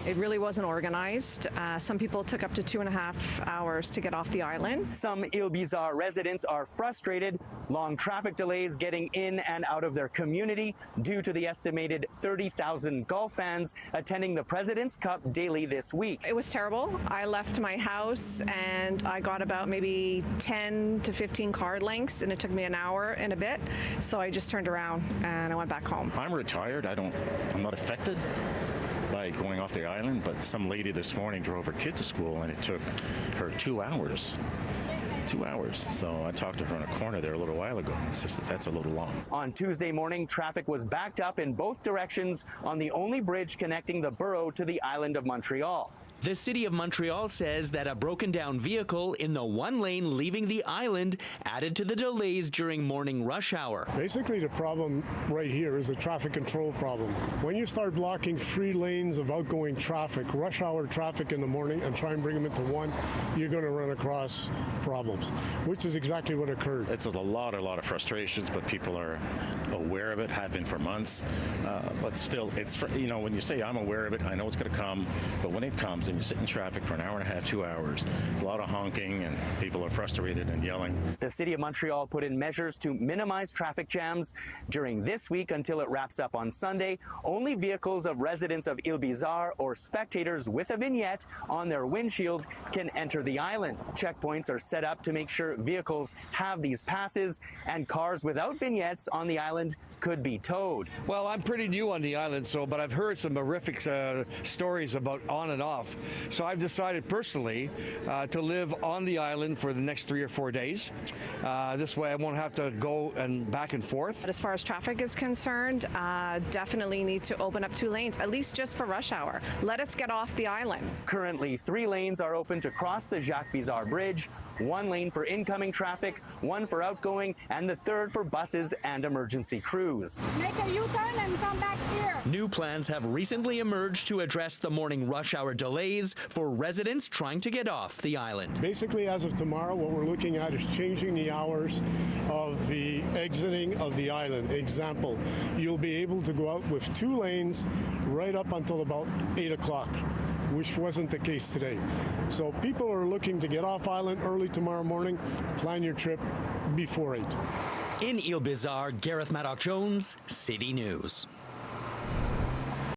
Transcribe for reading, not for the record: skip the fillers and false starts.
It really wasn't organized. Some people took up to 2.5 hours to get off the island. Some Île-Bizard residents are frustrated. Long traffic delays getting in and out of their community due to the estimated 30,000 golf fans attending the President's Cup daily this week. It was terrible. I left my house and I got about maybe 10 to 15 card lengths, and it took me an hour and a bit. So I just turned around and I went back home. I'm retired. I'm not affected by going off the island, but some lady this morning drove her kid to school and it took her 2 hours. 2 hours. So I talked to her in a corner there a little while ago. It's just that's a little long. On Tuesday morning, traffic was backed up in both directions on the only bridge connecting the borough to the island of Montreal. The City of Montreal says that a broken down vehicle in the one lane leaving the island added to the delays during morning rush hour. Basically, the problem right here is a traffic control problem. When you start blocking 3 lanes of outgoing traffic, rush hour traffic in the morning, and try and bring them into one, you're going to run across problems, which is exactly what occurred. It's a lot of frustrations, but people are aware of it, have been for months. But still, it's when you say I'm aware of it, I know it's going to come, but when it comes and you sit in traffic for an hour and a half, 2 hours, there's a lot of honking and people are frustrated and yelling. The City of Montreal put in measures to minimize traffic jams. During this week until it wraps up on Sunday, only vehicles of residents of Île-Bizard or spectators with a vignette on their windshield can enter the island. Checkpoints are set up to make sure vehicles have these passes, and cars without vignettes on the island could be towed. Well, I'm pretty new on the island, but I've heard some horrific stories about on and off. So I've decided personally to live on the island for the next 3 or 4 days. This way I won't have to go and back and forth. As far as traffic is concerned, definitely need to open up 2 lanes, at least just for rush hour. Let us get off the island. Currently, 3 lanes are open to cross the Île-Bizard Bridge, 1 lane for incoming traffic, 1 for outgoing, and the 3rd for buses and emergency crews. Make a U-turn and come back here. New plans have recently emerged to address the morning rush hour delays for residents trying to get off the island. Basically, as of tomorrow, what we're looking at is changing the hours of the exiting of the island. Example, you'll be able to go out with 2 lanes right up until about 8 o'clock, which wasn't the case today. So people are looking to get off island early tomorrow morning. Plan your trip before 8. In Île-Bizard, Gareth Madoc-Jones, City News.